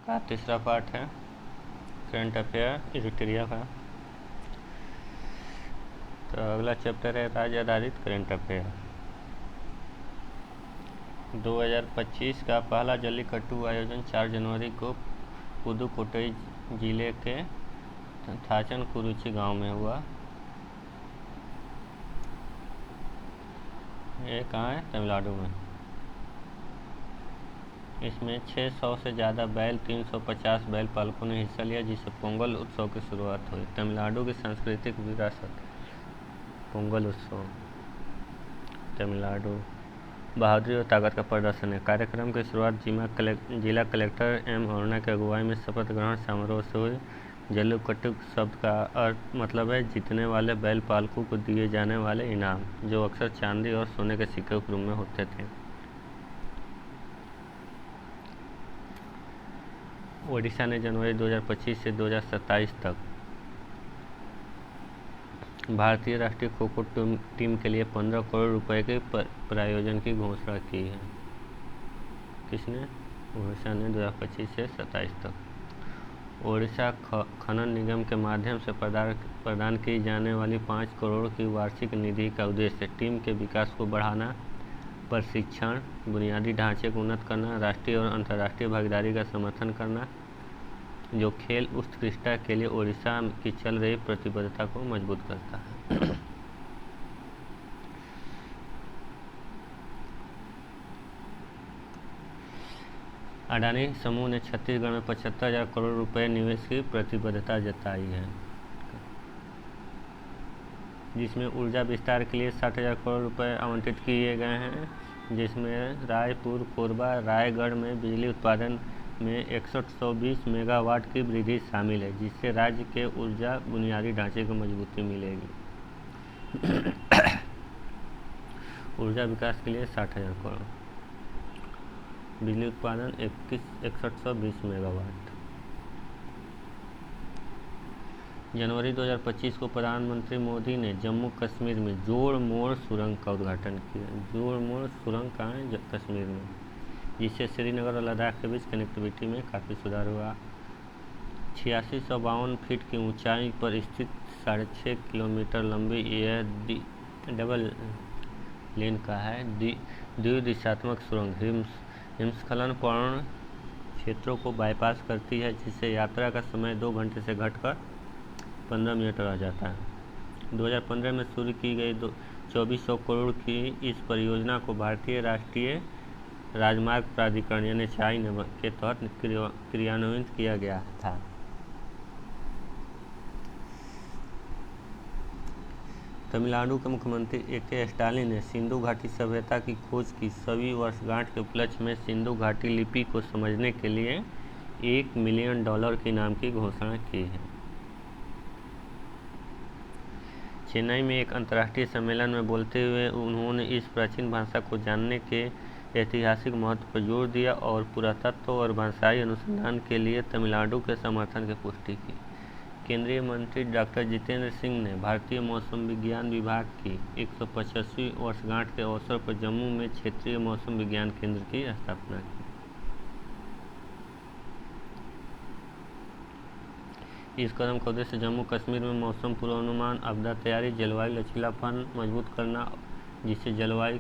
का तीसरा पार्ट है करंट अफेयर इरिट्रिया का। तो अगला चैप्टर है राज्य आधारित करंट अफेयर। 2025 का पहला जल्लीकट्टू आयोजन 4 जनवरी को पुदुकोट्टई जिले के थाचनकुरुची गांव में हुआ। ये कहाँ है? तमिलनाडु में। इसमें 600 से ज़्यादा बैल 350 बैल पालकों ने हिस्सा लिया, जिससे पोंगल उत्सव की शुरुआत हुई। तमिलनाडु की सांस्कृतिक विरासत पोंगल उत्सव तमिलनाडु बहादुरी और ताकत का प्रदर्शन है। कार्यक्रम की शुरुआत जिला कलेक्टर एम अरुणा की अगुवाई में शपथ ग्रहण समारोह से हुई। जल्लीकट्टू शब्द का अर्थ मतलब है जीतने वाले बैल पालकों को दिए जाने वाले इनाम, जो अक्सर चांदी और सोने के सिक्के के रूप में होते थे। ओडिशा ने जनवरी 2025 से 2027 तक भारतीय राष्ट्रीय खो खो टीम के लिए 15 करोड़ रुपए के प्रायोजन की घोषणा की है। किसने? ओडिशा ने 2025 से 27 तक। ओडिशा खनन निगम के माध्यम से प्रदान की जाने वाली 5 करोड़ की वार्षिक निधि का उद्देश्य टीम के विकास को बढ़ाना, प्रशिक्षण, बुनियादी ढांचे को उन्नत करना, राष्ट्रीय और अंतर्राष्ट्रीय भागीदारी का समर्थन करना, जो खेल उत्कृष्टता के लिए ओडिशा की चल रही प्रतिबद्धता को मजबूत करता है। अडानी समूह ने छत्तीसगढ़ में 75,000 करोड़ रुपए निवेश की प्रतिबद्धता जताई है, जिसमें ऊर्जा विस्तार के लिए 60,000 करोड़ रुपए आवंटित किए गए हैं, जिसमें रायपुर, कोरबा, रायगढ़ में बिजली उत्पादन में 6120 मेगावाट की वृद्धि शामिल है, जिससे राज्य के ऊर्जा बुनियादी ढांचे को मजबूती मिलेगी। ऊर्जा विकास के लिए 60,000 करोड़, बिजली उत्पादन 6120 मेगावाट। जनवरी 2025 को प्रधानमंत्री मोदी ने जम्मू कश्मीर में जोड़ मोड़ सुरंग का उद्घाटन किया। जोड़ मोड़ सुरंग कहाँ है? कश्मीर में, जिससे श्रीनगर और लद्दाख के बीच कनेक्टिविटी में काफ़ी सुधार हुआ। 8652 फीट की ऊंचाई पर स्थित 6.5 किलोमीटर लंबी यह डबल लेन का है द्विदिशात्मक सुरंग हिमस्खलन पूर्ण क्षेत्रों को बाईपास करती है, जिससे यात्रा का समय 2 घंटे से घटकर 15 मिनट रह जाता है। 2015 में शुरू की गई 2400 करोड़ की इस परियोजना को भारतीय राष्ट्रीय राजमार्ग प्राधिकरण यानी चाई के तहत क्रियान्वित किया गया था। तमिलनाडु के मुख्यमंत्री ए.के. स्टालिन ने सिंधु घाटी सभ्यता की खोज की सवी वर्षगांठ के उपलक्ष्य में सिंधु घाटी लिपि को समझने के लिए $1 मिलियन के इनाम की घोषणा की है। चेन्नई में एक अंतर्राष्ट्रीय सम्मेलन में बोलते हुए उन्होंने इस प्राचीन भाषा को जानने के ऐतिहासिक महत्व पर जोर दिया और पुरातत्व और भाषाई अनुसंधान के लिए तमिलनाडु के समर्थन की पुष्टि की। केंद्रीय मंत्री डॉक्टर जितेंद्र सिंह ने भारतीय मौसम विज्ञान विभाग की 125वीं वर्षगांठ के अवसर पर जम्मू में क्षेत्रीय मौसम विज्ञान केंद्र की स्थापना की। इस कदम का उद्देश्य जम्मू कश्मीर में मौसम पूर्वानुमान, आपदा तैयारी, जलवायु लचीलापन मजबूत करना, जिससे जलवायु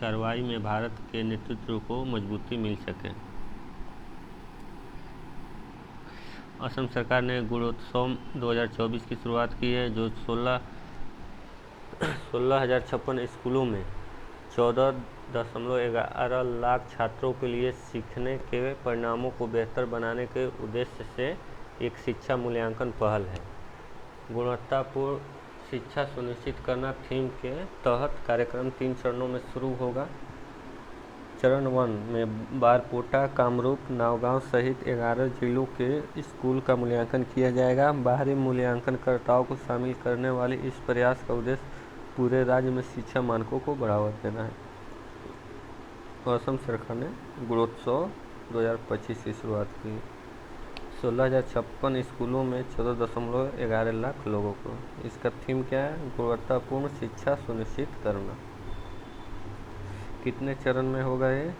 कार्रवाई में भारत के नेतृत्व को मजबूती मिल सके। असम सरकार ने गुणोत्सव 2024 की शुरुआत की है, जो 16,056 स्कूलों में 14.11 लाख छात्रों के लिए सीखने के परिणामों को बेहतर बनाने के उद्देश्य से एक शिक्षा मूल्यांकन पहल है। गुणवत्तापूर्ण शिक्षा सुनिश्चित करना थीम के तहत कार्यक्रम 3 चरणों में शुरू होगा। चरण 1 में बारपेटा, कामरूप, नौगांव सहित 11 जिलों के स्कूल का मूल्यांकन किया जाएगा। बाहरी मूल्यांकनकर्ताओं को शामिल करने वाले इस प्रयास का उद्देश्य पूरे राज्य में शिक्षा मानकों को बढ़ावा देना है। असम सरकार ने गुणोत्सव 2025 की शुरुआत की। 16,056 स्कूलों में 14.11 लाख लोगों को। इसका थीम क्या है? गुणवत्तापूर्ण शिक्षा सुनिश्चित करना। कितने चरण में होगा ये?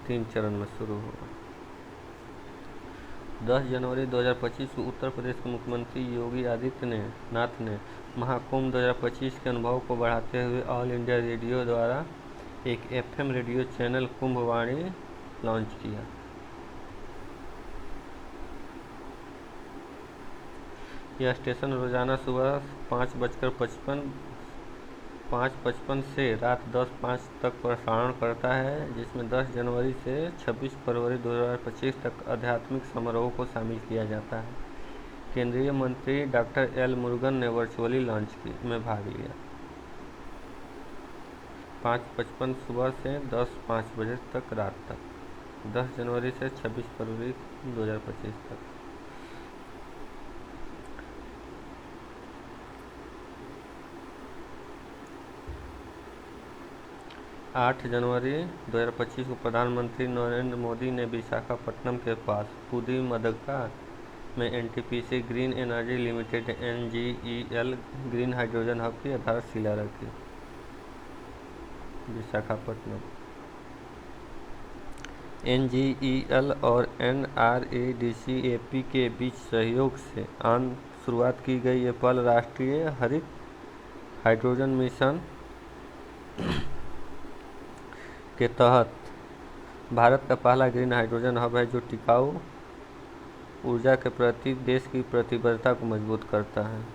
3 चरण में शुरू होगा। 10 जनवरी 2025 को उत्तर प्रदेश के मुख्यमंत्री योगी आदित्यनाथ ने महाकुंभ 2025 के अनुभव को बढ़ाते हुए ऑल इंडिया रेडियो द्वारा एक FM radio channel Kumbhvani launch किया। यह स्टेशन रोजाना सुबह 5:55 से रात 10:05 तक प्रसारण करता है, जिसमें 10 जनवरी से 26 फरवरी 2025 तक आध्यात्मिक समारोह को शामिल किया जाता है। केंद्रीय मंत्री डॉक्टर एल मुरुगन ने वर्चुअली लॉन्च में भाग लिया। 5:55 सुबह से 10:05 बजे तक रात तक, 10 जनवरी से 26 फरवरी 2025 तक। 8 जनवरी 2025 को प्रधानमंत्री नरेंद्र मोदी ने विशाखापट्टनम के पास पुदीमदक्का में NTPC green energy limited NGEL green hydrogen hub की आधारशिला रखी। विशाखापट्टनम NGEL और NREDC-AP के बीच सहयोग से शुरुआत की गई ये पहल राष्ट्रीय हरित हाइड्रोजन मिशन के तहत भारत का पहला ग्रीन हाइड्रोजन हब है, जो टिकाऊ ऊर्जा के प्रति देश की प्रतिबद्धता को मजबूत करता है।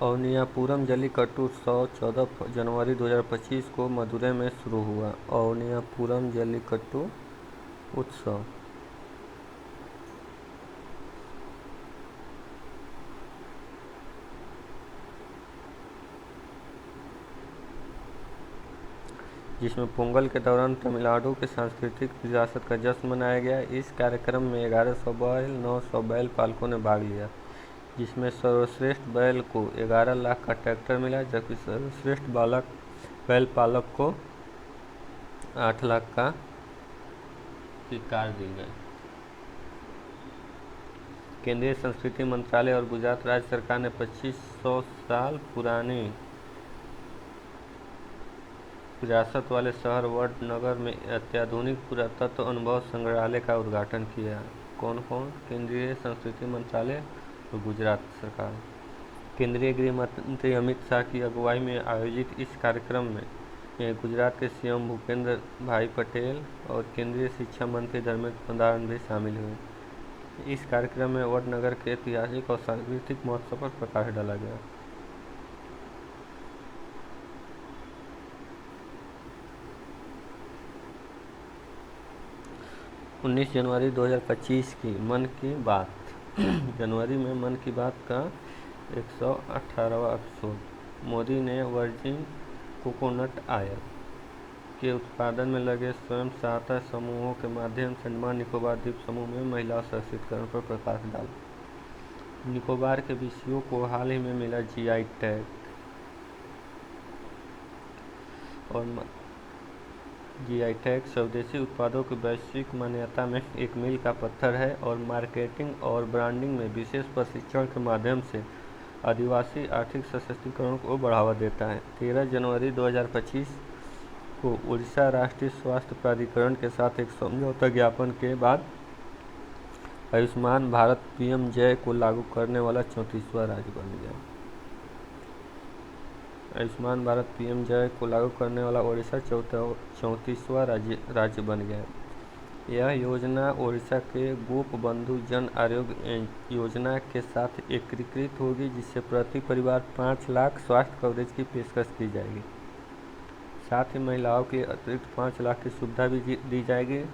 अवनियापुरम जल्लीकट्टू उत्सव 14 जनवरी 2025 को मदुरै में शुरू हुआ। अवनियापुरम जल्लीकट्टू उत्सव जिसमें पोंगल के दौरान तमिलनाडु के सांस्कृतिक विरासत का जश्न मनाया गया। इस कार्यक्रम में 1100 बैल 900 बैल पालकों ने भाग लिया, जिसमें सर्वश्रेष्ठ बैल को 11 लाख का ट्रैक्टर मिला, जबकि सर्वश्रेष्ठ बैल पालक को 8 लाख की कार दी गई। केंद्रीय संस्कृति मंत्रालय और गुजरात राज्य सरकार ने 2500 साल पुरानी विरासत वाले शहर वडनगर में अत्याधुनिक पुरातत्व अनुभव संग्रहालय का उद्घाटन किया। कौन? केंद्रीय संस्कृति मंत्रालय और गुजरात सरकार। केंद्रीय गृह मंत्री अमित शाह की अगुवाई में आयोजित इस कार्यक्रम में गुजरात के सीएम भूपेंद्र भाई पटेल और केंद्रीय शिक्षा मंत्री धर्मेंद्र प्रधान भी शामिल हुए। इस कार्यक्रम में वडनगर के ऐतिहासिक और सांस्कृतिक महत्व पर प्रकाश डाला गया। 19 जनवरी 2025 की मन की बात जनवरी में मन की बात का 118वां एपिसोड। मोदी ने वर्जिन कोकोनट ऑयल के उत्पादन में लगे स्वयं सहायता समूहों के माध्यम से अंडमान निकोबार द्वीप समूह में महिला सशक्तिकरण पर प्रकाश डाला। निकोबार के विषयों को हाल ही में मिला GI टैग और GI टैग स्वदेशी उत्पादों की वैश्विक मान्यता में एक मील का पत्थर है और मार्केटिंग और ब्रांडिंग में विशेष प्रशिक्षण के माध्यम से आदिवासी आर्थिक सशक्तिकरण को बढ़ावा देता है। 13 जनवरी 2025 को उड़ीसा राष्ट्रीय स्वास्थ्य प्राधिकरण के साथ एक समझौता ज्ञापन के बाद आयुष्मान भारत PM-जय को लागू करने वाला 34वां राज्य बन गया। आयुष्मान भारत PM-जय को लागू करने वाला ओडिशा 34वां राज्य बन गया। यह योजना ओडिशा के गोप बंधु जन आरोग्य योजना के साथ एकीकृत होगी, जिससे प्रति परिवार 5 लाख स्वास्थ्य कवरेज की पेशकश की जाएगी। साथ ही महिलाओं के अतिरिक्त 5 लाख की सुविधा भी दी जाएगी।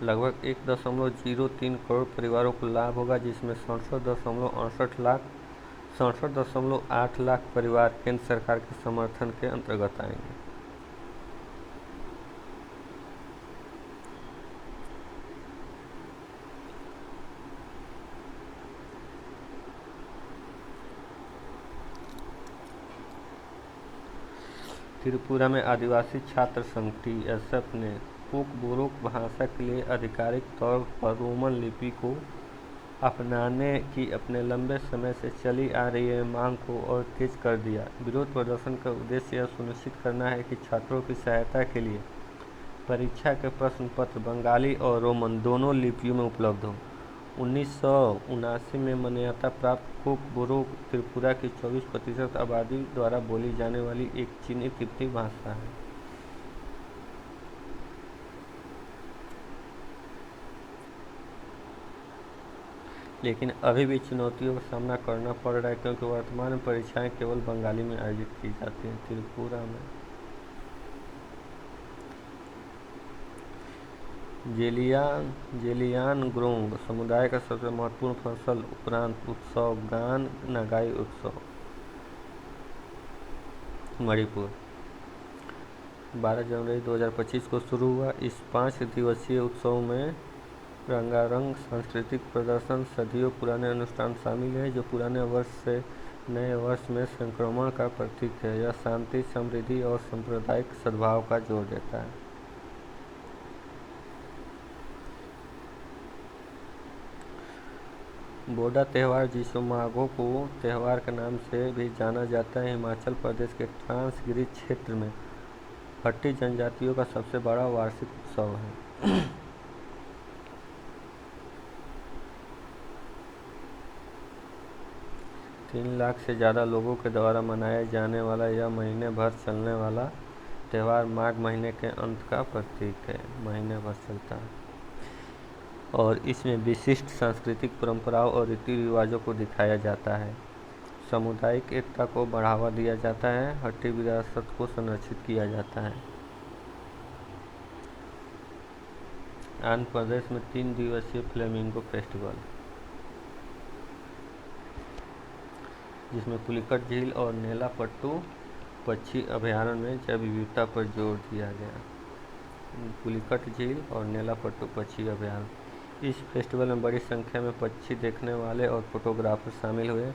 लगभग 1.03 करोड़ परिवारों को लाभ होगा, जिसमें 67.8 लाख परिवार केंद्र सरकार के समर्थन के अंतर्गत आएंगे। त्रिपुरा में आदिवासी छात्र संघ TSF ने पोक बोरोक भाषा के लिए आधिकारिक तौर पर रोमन लिपि को अपनाने की अपने लंबे समय से चली आ रही है मांग को और तेज कर दिया। विरोध प्रदर्शन का उद्देश्य यह सुनिश्चित करना है कि छात्रों की सहायता के लिए परीक्षा के प्रश्न पत्र बंगाली और रोमन दोनों लिपियों में उपलब्ध हो। 1979 में मान्यता प्राप्त कुक बोरो त्रिपुरा की 24% आबादी द्वारा बोली जाने वाली एक चीनी तिब्बती भाषा है। लेकिन अभी भी चुनौतियों का सामना करना पड़ रहा है क्योंकि वर्तमान में परीक्षाएं केवल बंगाली में आयोजित की जाती हैं। त्रिपुरा में जेलियानग्रोंग समुदाय का सबसे महत्वपूर्ण फसल उपरांत उत्सव गान नागाई उत्सव। मणिपुर 12 जनवरी 2025 को शुरू हुआ इस 5 दिवसीय उत्सव में रंगारंग सांस्कृतिक प्रदर्शन, सदियों पुराने अनुष्ठान शामिल है जो पुराने वर्ष से नए वर्ष में संक्रमण का प्रतीक है। यह शांति, समृद्धि और सांप्रदायिक सद्भाव का जोर देता है। बोडा त्यौहार जिसे माघो को त्यौहार के नाम से भी जाना जाता है, हिमाचल प्रदेश के ट्रांस गिरी क्षेत्र में हट्टी जनजातियों का सबसे बड़ा वार्षिक उत्सव है। 3 लाख से ज़्यादा लोगों के द्वारा मनाया जाने वाला यह महीने भर चलने वाला त्यौहार माघ महीने के अंत का प्रतीक है। महीने भर चलता है और इसमें विशिष्ट सांस्कृतिक परंपराओं और रीति रिवाजों को दिखाया जाता है। सामुदायिक एकता को बढ़ावा दिया जाता है, हट्टी विरासत को संरक्षित किया जाता है। आंध्र प्रदेश में 3 दिवसीय फ्लेमिंगो फेस्टिवल, जिसमें पुलिकट झील और नेलापट्टू पक्षी अभयारण्य में जैव विविधता पर जोर दिया गया। पुलिकट झील और नेलापट्टू पक्षी अभयारण्य। इस फेस्टिवल में बड़ी संख्या में पक्षी देखने वाले और फोटोग्राफर शामिल हुए।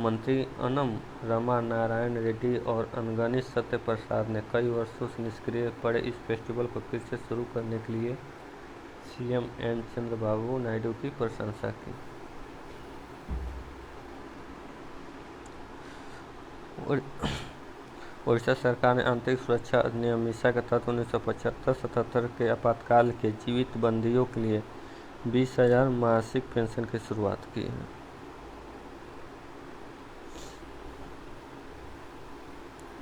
मंत्री अनम रमा नारायण रेड्डी और अनगनी सत्य प्रसाद ने कई वर्षों से निष्क्रिय पड़े इस फेस्टिवल को फिर से शुरू करने के लिए सीएम एन चंद्रबाबू नायडू की प्रशंसा की। उड़ीसा सरकार ने आंतरिक सुरक्षा अधिनियम मिसा के तहत 1975-77 के आपातकाल के जीवित बंदियों के लिए 20,000 मासिक पेंशन की शुरुआत की है।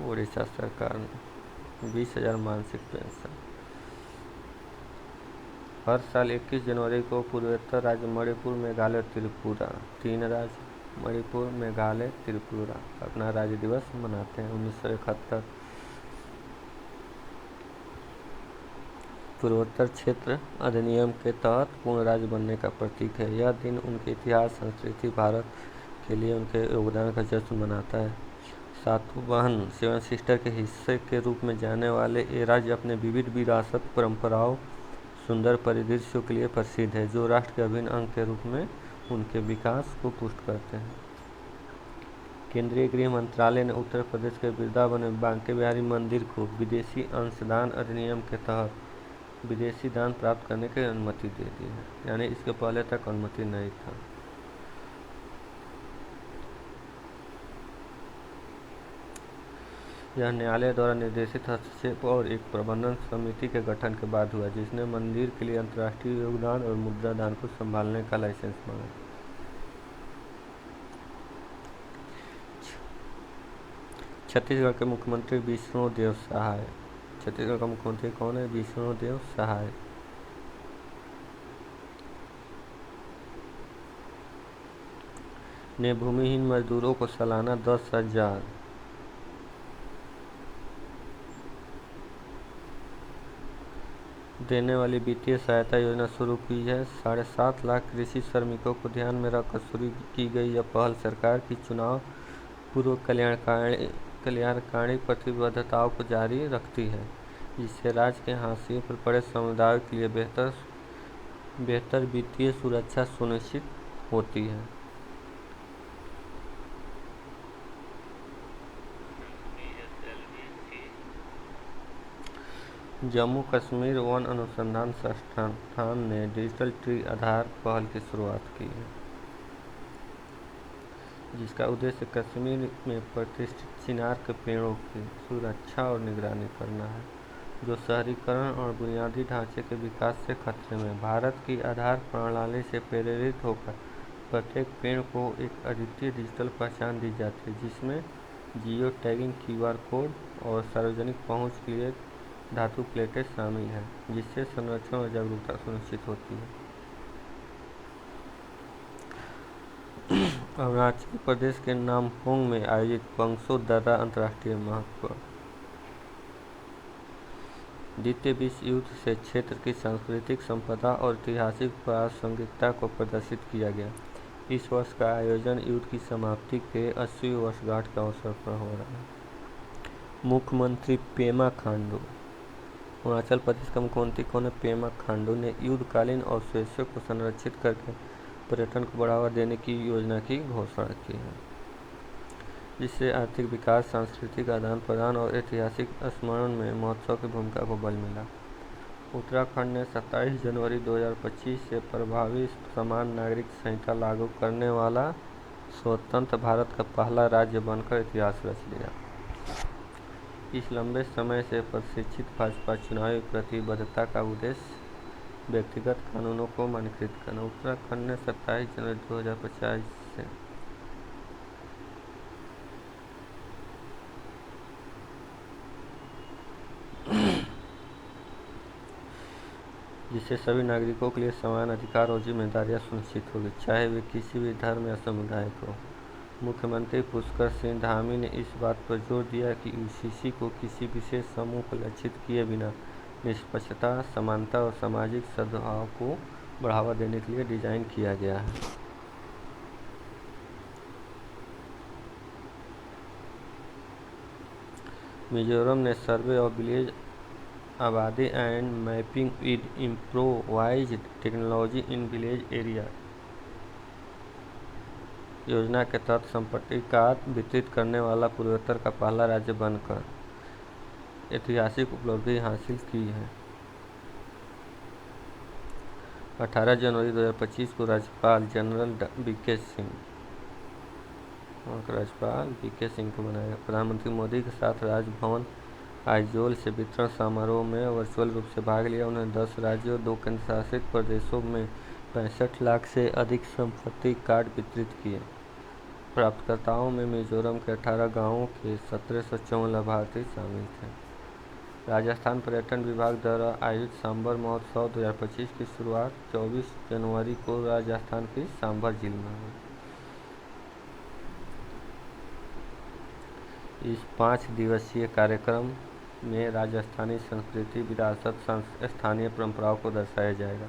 उड़ीसा सरकार ने 20,000 मासिक पेंशन। हर साल 21 जनवरी को पूर्वोत्तर राज्य मणिपुर, मेघालय, त्रिपुरा, 3 राज्य मणिपुर, मेघालय, त्रिपुरा अपना राज्य दिवस मनाते हैं। 1971 पूर्वोत्तर क्षेत्र अधिनियम के तहत पूर्ण राज्य बनने का प्रतीक है। यह दिन उनके इतिहास, संस्कृति, भारत के लिए उनके योगदान का जश्न मनाता है। सातवाहन 7 सिस्टर के हिस्से के रूप में जाने वाले ये राज्य अपने विविध विरासत, परंपराओं, सुंदर परिदृश्यों के लिए प्रसिद्ध है जो राष्ट्र के अभिन्न अंग के रूप में उनके विकास को पुष्ट करते हैं। केंद्रीय गृह मंत्रालय ने उत्तर प्रदेश के वृंदावन में बांके बिहारी मंदिर को विदेशी अंशदान अधिनियम के तहत विदेशी दान प्राप्त करने की अनुमति दे दी है, यानी इसके पहले तक अनुमति नहीं था। यह न्यायालय द्वारा निर्देशित हस्तक्षेप और एक प्रबंधन समिति के गठन के बाद हुआ जिसने मंदिर के लिए अंतर्राष्ट्रीय योगदान और मुद्रा दान को संभालने का लाइसेंस मांगा। छत्तीसगढ़ के मुख्यमंत्री विष्णुदेव सहाय। छत्तीसगढ़ का मुख्यमंत्री कौन है? विष्णुदेव सहाय। ने भूमिहीन मजदूरों को सालाना 10,000 देने वाली वित्तीय सहायता योजना शुरू की है। 7.5 लाख कृषि श्रमिकों को ध्यान में रखकर शुरू की गई यह पहल सरकार की चुनाव पूर्व कल्याणकारी प्रतिबद्धताओं को जारी रखती है, जिससे राज्य के हाशिए पर पड़े समुदायों के लिए बेहतर वित्तीय सुरक्षा सुनिश्चित होती है। जम्मू कश्मीर वन अनुसंधान संस्थान ने डिजिटल ट्री आधार पहल की शुरुआत की है। जिसका उद्देश्य कश्मीर में प्रतिष्ठित चिनार के पेड़ों की सुरक्षा और निगरानी करना है, जो शहरीकरण और बुनियादी ढांचे के विकास से खतरे में। भारत की आधार प्रणाली से प्रेरित होकर प्रत्येक पेड़ को एक अद्वितीय डिजिटल पहचान दी जाती है, जिसमें जियो टैगिंग, QR कोड और सार्वजनिक पहुंच के लिए धातु प्लेटें शामिल हैं, जिससे संरक्षण और जागरूकता सुनिश्चित होती है। अरुणाचल प्रदेश के नामपोंग में आयोजित बंगसो दर्रा अंतर्राष्ट्रीय महत्व। द्वितीय विश्व युद्ध से क्षेत्र की सांस्कृतिक संपदा और ऐतिहासिक प्रासंगिकता को प्रदर्शित किया गया। इस वर्ष का आयोजन युद्ध की समाप्ति के 80वीं वर्षगांठ के अवसर पर हो रहा है। मुख्यमंत्री पेमा खांडू। अरुणाचल प्रदेश के मुख्यमंत्री पेमा खांडू ने युद्धकालीन अवशेषों को संरक्षित करके पर्यटन को बढ़ावा देने की योजना की घोषणा की है, जिससे आर्थिक विकास, सांस्कृतिक आदान प्रदान और ऐतिहासिक स्मरण में महोत्सव की भूमिका को बल मिला। उत्तराखंड ने 27 जनवरी 2025 से प्रभावी समान नागरिक संहिता लागू करने वाला स्वतंत्र भारत का पहला राज्य बनकर इतिहास रच लिया। इस लंबे समय से प्रशिक्षित भाजपा चुनावी प्रतिबद्धता का उद्देश्य व्यक्तिगत कानूनों को मान्यकृत करना। उत्तराखंड ने 27 जनवरी 2025 से जिससे सभी नागरिकों के लिए समान अधिकार और जिम्मेदारियां सुनिश्चित होगी, चाहे वे किसी भी धर्म या समुदाय को। मुख्यमंत्री पुष्कर सिंह धामी ने इस बात पर जोर दिया कि UCC को किसी विशेष समूह को लक्षित किए बिना निष्पक्षता, समानता और सामाजिक सद्भाव को बढ़ावा देने के लिए डिजाइन किया गया है। मिजोरम ने सर्वे ऑफ विलेज आबादी and mapping with improvised technology in village area योजना के तहत संपत्ति कार्ड वितरित करने वाला पूर्वोत्तर का पहला राज्य बनकर ऐतिहासिक उपलब्धि हासिल की है। 18 जनवरी 2025 को राज्यपाल जनरल वीके सिंह को बनाया गया। प्रधानमंत्री मोदी के साथ राजभवन आइजोल से वितरण समारोह में वर्चुअल रूप से भाग लिया। उन्होंने 10 राज्यों, 2 केंद्रशासित प्रदेशों में 65 लाख से अधिक संपत्ति कार्ड वितरित किए। प्राप्तकर्ताओं में मिजोरम के 18 गांवों के 1754 लाभार्थी शामिल थे। राजस्थान पर्यटन विभाग द्वारा आयोजित सांभर महोत्सव 2025 की शुरुआत 24 जनवरी को राजस्थान की सांभर झील में हुई। इस 5 दिवसीय कार्यक्रम में राजस्थानी संस्कृति, विरासत, स्थानीय परंपराओं को दर्शाया जाएगा,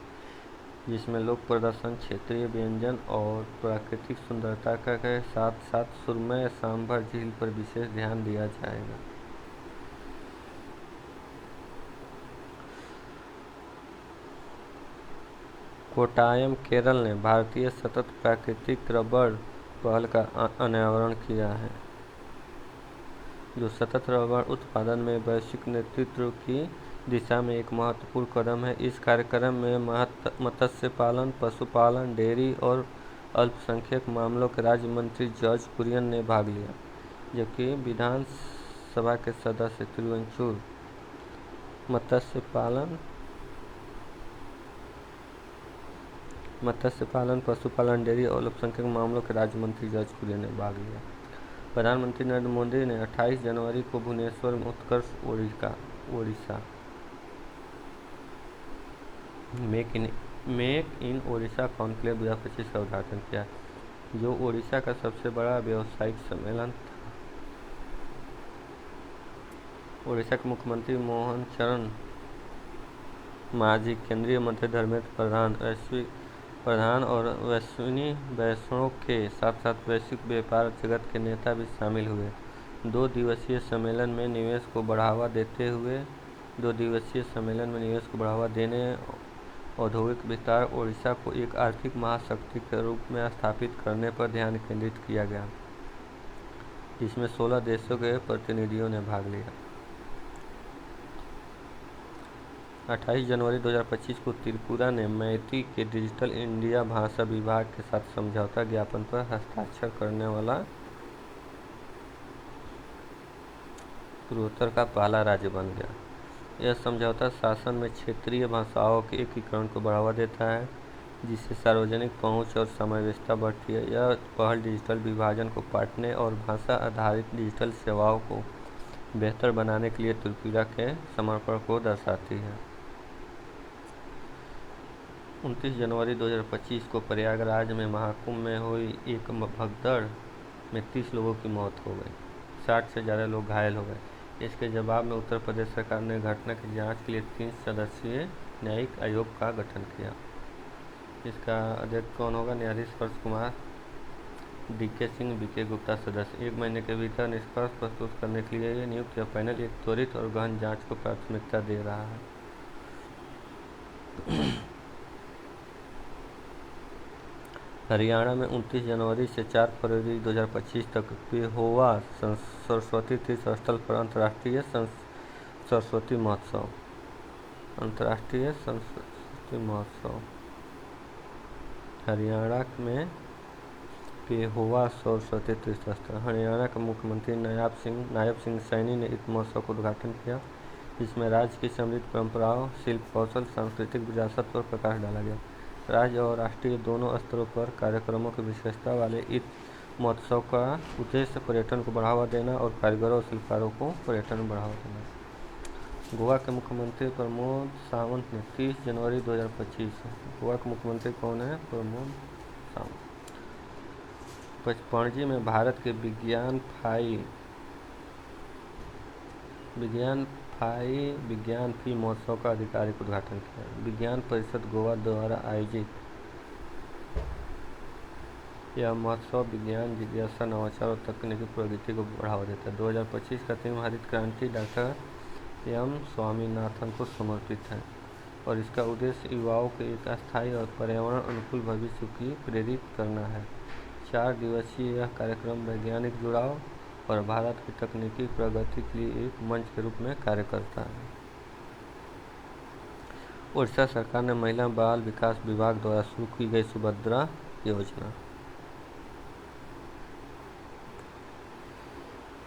जिसमें लोक प्रदर्शन, क्षेत्रीय व्यंजन और प्राकृतिक सुंदरता के साथ साथ सुरमय सांभर झील पर विशेष ध्यान दिया जाएगा। कोट्टायम, केरल ने भारतीय सतत प्राकृतिक रबड़ पहल का अनावरण किया है, जो सतत रबड़ उत्पादन में वैश्विक नेतृत्व की दिशा में एक महत्वपूर्ण कदम है। इस कार्यक्रम में मत्स्य पालन, पशुपालन, डेयरी और अल्पसंख्यक मामलों के राज्य मंत्री जॉर्ज कुरियन ने भाग लिया, जबकि विधानसभा के सदस्य तिरुवंचुर मत्स्य पालन, पशुपालन, डेयरी और अल्पसंख्यक मामलों के राज्य मंत्री जॉर्ज कुरियन ने भाग लिया। प्रधानमंत्री नरेंद्र मोदी ने 28 जनवरी को भुवनेश्वर में Utkarsh Odisha make in Odisha conclave 2025 का उद्घाटन किया, जो ओडिशा का सबसे बड़ा व्यावसायिक सम्मेलन था। ओडिशा के मुख्यमंत्री मोहन चरण मांझी, केंद्रीय मंत्री धर्मेंद्र प्रधान और वैष्णव के साथ साथ वैश्विक व्यापार जगत के नेता भी शामिल हुए। 2 दिवसीय सम्मेलन में निवेश को बढ़ावा देने, औद्योगिक विस्तार, ओडिशा को एक आर्थिक महाशक्ति के रूप में स्थापित करने पर ध्यान केंद्रित किया गया, जिसमें 16 देशों के प्रतिनिधियों ने भाग लिया। 28 जनवरी 2025 को त्रिपुरा ने मैती के डिजिटल इंडिया भाषा विभाग के साथ समझौता ज्ञापन पर हस्ताक्षर करने वाला पूर्वोत्तर का पहला राज्य बन गया। यह समझौता शासन में क्षेत्रीय भाषाओं के एकीकरण को बढ़ावा देता है, जिससे सार्वजनिक पहुंच और समावेशिता बढ़ती है। यह पहल डिजिटल विभाजन को पाटने और भाषा आधारित डिजिटल सेवाओं को बेहतर बनाने के लिए त्रिपुरा के समर्पण को दर्शाती है। 29 जनवरी 2025 को प्रयागराज में महाकुंभ में हुई एक भगदड़ में 30 लोगों की मौत हो गई, 60 से ज़्यादा लोग घायल हो गए। इसके जवाब में उत्तर प्रदेश सरकार ने घटना की जांच के लिए 3 सदस्यीय न्यायिक आयोग का गठन किया। इसका अध्यक्ष कौन होगा? न्यायाधीश हर्ष कुमार, DK सिंह, BK गुप्ता सदस्य। 1 महीने के भीतर निष्कर्ष प्रस्तुत करने के लिए नियुक्त यह पैनल एक त्वरित और गहन जांच को प्राथमिकता दे रहा है। हरियाणा में 29 जनवरी से 4 फरवरी 2025 तक पेहोवा सरस्वती तीर्थ स्थल पर अंतर्राष्ट्रीय सरस्वती महोत्सव हरियाणा में पेहोवा सरस्वती तीर्थ स्थल। हरियाणा के मुख्यमंत्री नायब सिंह सैनी ने इस महोत्सव का उद्घाटन किया, जिसमें राज्य की समृद्ध परंपराओं, शिल्प कौशल, सांस्कृतिक विरासत पर प्रकाश डाला गया। राज्य और राष्ट्रीय दोनों स्तरों पर कार्यक्रमों की विशेषता वाले इस महोत्सव का उद्देश्य पर्यटन को बढ़ावा देना और कारीगरों और शिल्पकारों को पर्यटन में बढ़ावा देना। गोवा के मुख्यमंत्री प्रमोद सावंत ने 30 जनवरी 2025 गोवा के मुख्यमंत्री कौन है? प्रमोद सावंत। पणजी में भारत के विज्ञान फी महोत्सव का आधिकारिक उद्घाटन किया। विज्ञान परिषद गोवा द्वारा आयोजित यह महोत्सव विज्ञान, जिज्ञासा, नवाचार और तकनीकी प्रगति को बढ़ावा देता है। 2025 का थीम हरित क्रांति डॉक्टर एम स्वामीनाथन को समर्पित है और इसका उद्देश्य युवाओं के एक अस्थायी और पर्यावरण अनुकूल भविष्य की प्रेरित करना है। 4 दिवसीय यह कार्यक्रम वैज्ञानिक जुड़ाव और भारत की तकनीकी प्रगति के लिए एक मंच के रूप में कार्य करता है। उड़ीसा सरकार ने महिला बाल विकास विभाग द्वारा शुरू की गई सुभद्रा योजना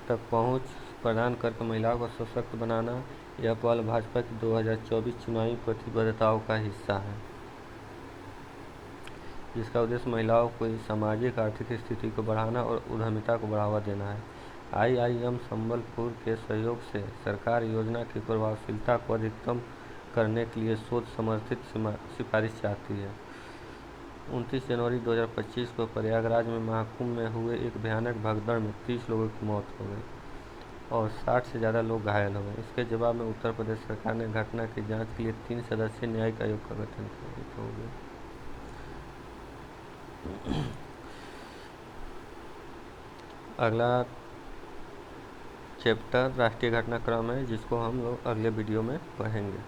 तक पहुंच प्रदान करके महिलाओं को सशक्त बनाना, यह पहल भाजपा की 2024 चुनावी प्रतिबद्धताओं का हिस्सा है, जिसका उद्देश्य महिलाओं की सामाजिक आर्थिक स्थिति को बढ़ाना और उद्यमिता को बढ़ावा देना है। IIM संबलपुर के सहयोग से सरकार योजना की प्रभावशीलता को अधिकतम करने के लिए शोध समर्थित सिफारिश चाहती है। 29 जनवरी 2025 को प्रयागराज में महाकुंभ में हुए एक भयानक भगदड़ में 30 लोगों की मौत हो गई और 60 से ज़्यादा लोग घायल हो गए। इसके जवाब में उत्तर प्रदेश सरकार ने घटना की जांच के लिए 3 सदस्यीय न्यायिक आयोग का गठन किया। अगला चैप्टर राष्ट्रीय घटनाक्रम है, जिसको हम लोग अगले वीडियो में पढ़ेंगे।